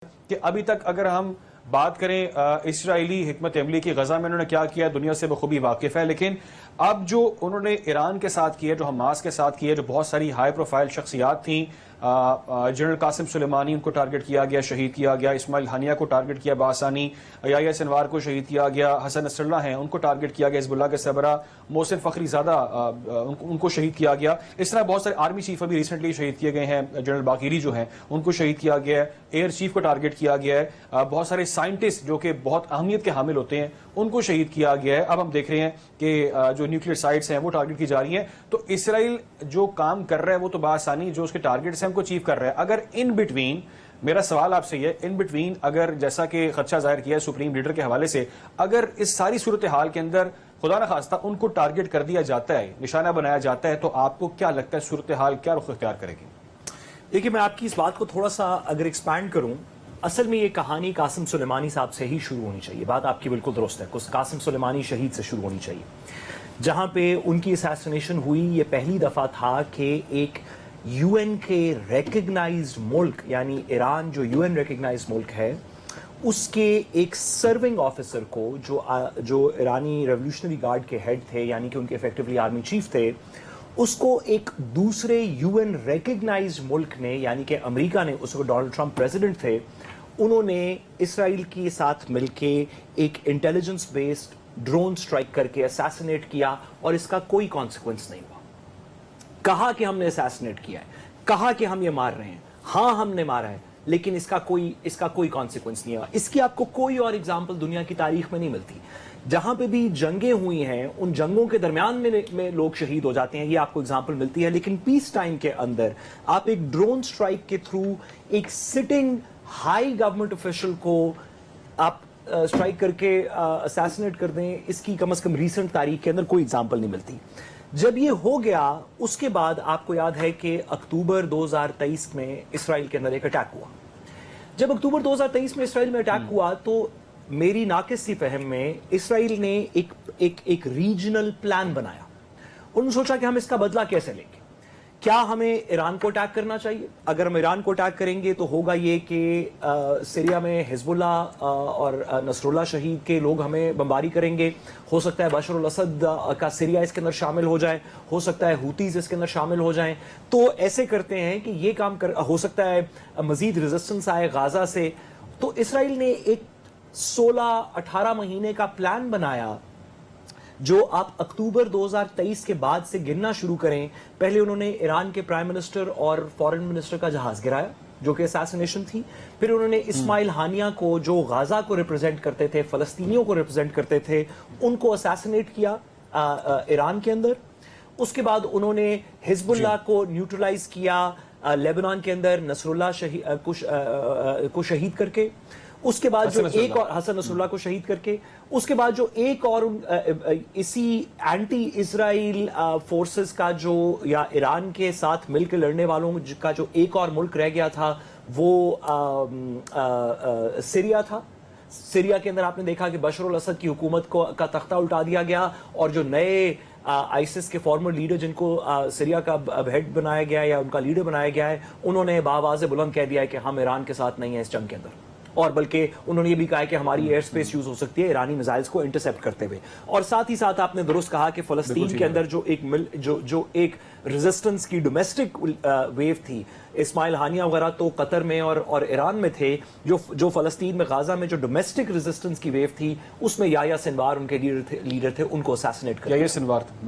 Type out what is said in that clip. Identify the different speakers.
Speaker 1: کہ ابھی تک اگر ہم بات کریں اسرائیلی حکمت عملی کی غزہ میں انہوں نے کیا کیا دنیا سے بخوبی واقف ہے، لیکن اب جو انہوں نے ایران کے ساتھ کیا، جو حماس کے ساتھ کیا، جو بہت ساری ہائی پروفائل شخصیات تھیں، جنرل قاسم سلیمانی ان کو ٹارگٹ کیا گیا، شہید کیا گیا، اسماعیل ہانیہ کو ٹارگٹ کیا بآسانی، یحییٰ سنوار کو شہید کیا گیا، حسن نصر اللہ ہیں ان کو ٹارگٹ کیا گیا، حزب اللہ کے سربراہ محسن فخری زادہ ان کو شہید کیا گیا، اس طرح بہت سارے آرمی چیف ابھی ریسنٹلی شہید کیے گئے ہیں، جنرل باقری جو ہیں ان کو شہید کیا گیا ہے، ایئر چیف کو ٹارگٹ کیا گیا ہے، بہت سارے سائنٹسٹ جو کہ بہت اہمیت کے حامل ہوتے ہیں ان کو شہید کیا گیا ہے۔ اب ہم دیکھ رہے ہیں کہ جو نیوکلیئر سائٹس ہیں وہ ٹارگٹ کی جا رہی ہیں، تو اسرائیل جو کام کر رہا ہے وہ تو بآسانی جو اس کے ٹارگٹس ہیں ان کو اچیو کر رہا ہے۔ اگر ان بٹوین، میرا سوال آپ سے یہ، ان بٹوین اگر جیسا کہ خدشہ ظاہر کیا ہے سپریم لیڈر کے حوالے سے، اگر اس ساری صورتحال کے اندر خدا نخواستہ ان کو ٹارگٹ کر دیا جاتا ہے، نشانہ بنایا جاتا ہے، تو آپ کو کیا لگتا ہے صورتحال کیا رخ اختیار کرے گی؟
Speaker 2: دیکھیے، میں آپ کی اس بات کو تھوڑا سا اگر ایکسپینڈ کروں، اصل میں یہ کہانی قاسم سلیمانی صاحب سے ہی شروع ہونی چاہیے۔ بات آپ کی بالکل درست ہے، قاسم سلیمانی شہید سے شروع ہونی چاہیے۔ جہاں پہ ان کی اسیسنیشن ہوئی، یہ پہلی دفعہ تھا کہ ایک یو این کے ریکگنائزڈ ملک، یعنی ایران جو یو این ریکگنائزڈ ملک ہے، اس کے ایک سرونگ آفیسر کو جو ایرانی ریولیوشنری گارڈ کے ہیڈ تھے، یعنی کہ ان کے ایفیکٹولی آرمی چیف تھے، اس کو ایک دوسرے یو این ریکگنائزڈ ملک نے، یعنی کہ امریکہ نے، اس کو ڈونلڈ ٹرمپ پریزیڈنٹ تھے، انہوں نے اسرائیل کے ساتھ مل کے ایک انٹیلیجنس بیسڈ ڈرون سٹرائک کر کے اسیسنیٹ کیا، اور اس کا کوئی کانسیکوینس نہیں ہوا۔ کہا کہ ہم نے اسیسنیٹ کیا ہے، کہا کہ ہم یہ مار رہے ہیں، ہاں ہم نے مارا ہے، لیکن اس کا کوئی کانسیکوینس نہیں ہوا۔ اس کی آپ کو کوئی اور ایگزامپل دنیا کی تاریخ میں نہیں ملتی۔ جہاں پہ بھی جنگیں ہوئی ہیں، ان جنگوں کے درمیان میں لوگ شہید ہو جاتے ہیں، یہ آپ کو ایگزامپل ملتی ہے، لیکن پیس ٹائم کے اندر آپ ایک ڈرون سٹرائک کے تھرو ایک سٹنگ ہائی گورنمنٹ آفیشل کو آپ سٹرائک کر کے اسیسنیٹ کر دیں، اس کی کم از کم ریسنٹ تاریخ کے اندر کوئی ایگزامپل نہیں ملتی۔ جب یہ ہو گیا، اس کے بعد آپ کو یاد ہے کہ اکتوبر 2023 میں اسرائیل کے اندر ایک اٹیک ہوا۔ جب اکتوبر 2023 میں اسرائیل میں اٹیک ہوا تو میری ناقص سی فہم میں اسرائیل نے ایک ریجنل پلان بنایا۔ انہوں نے سوچا کہ ہم اس کا بدلہ کیسے لیں گے؟ کیا ہمیں ایران کو اٹیک کرنا چاہیے؟ اگر ہم ایران کو اٹیک کریں گے تو ہوگا یہ کہ سیریا میں حزب اللہ اور نصر اللہ شہید کے لوگ ہمیں بمباری کریں گے، ہو سکتا ہے بشار الاسد کا سیریا اس کے اندر شامل ہو جائے، ہو سکتا ہے ہوتیز اس کے اندر شامل ہو جائیں، تو ایسے کرتے ہیں کہ یہ کام ہو سکتا ہے مزید ریزسٹنس آئے غازہ سے۔ تو اسرائیل نے ایک 16-18 مہینے کا پلان بنایا، جو آپ اکتوبر 2023 کے بعد سے گننا شروع کریں۔ پہلے انہوں نے ایران کے پرائم منسٹر اور فورن منسٹر کا جہاز گرایا، جو کہ اسیسنیشن تھی۔ پھر انہوں نے اسماعیل ہانیہ کو، جو غازہ کو ریپرزینٹ کرتے تھے، فلسطینیوں کو ریپرزینٹ کرتے تھے، ان کو اسیسنیٹ کیا ایران کے اندر۔ اس کے بعد انہوں نے حزب اللہ کو نیوٹرلائز کیا لیبنان کے اندر، نصر اللہ کو شہید کر کے۔ اس کے بعد جو ایک اور حسن نصر اللہ کو شہید کر کے، اس کے بعد جو ایک اور اسی اینٹی اسرائیل فورسز کا جو، یا ایران کے ساتھ مل کے لڑنے والوں کا جو ایک اور ملک رہ گیا تھا، وہ سیریا تھا۔ سیریا کے اندر آپ نے دیکھا کہ بشار الاسد کی حکومت کا تختہ الٹا دیا گیا، اور جو نئے آئیسس کے فارمر لیڈر جن کو سیریا کا ہیڈ بنایا گیا یا ان کا لیڈر بنایا گیا ہے، انہوں نے بآواز بلند کہہ دیا ہے کہ ہم ایران کے ساتھ نہیں ہیں اس جنگ کے اندر، اور بلکہ انہوں نے یہ بھی کہا ہے کہ ہماری ایئر سپیس یوز ہو سکتی ہے ایرانی میزائلز کو انٹرسیپٹ کرتے ہوئے۔ اور ساتھ ہی ساتھ آپ نے درست کہا کہ فلسطین کے اندر جو ایک ریزسٹنس کی ڈومیسٹک ویو تھی، اسماعیل ہانیہ وغیرہ تو قطر میں اور ایران میں تھے، جو فلسطین میں غازہ میں جو ڈومیسٹک ریزسٹنس کی ویو تھی، اس میں یحییٰ سنوار ان کے لیڈر تھے، ان کو اسیسنیٹ کر دیا۔
Speaker 1: یحییٰ سنوار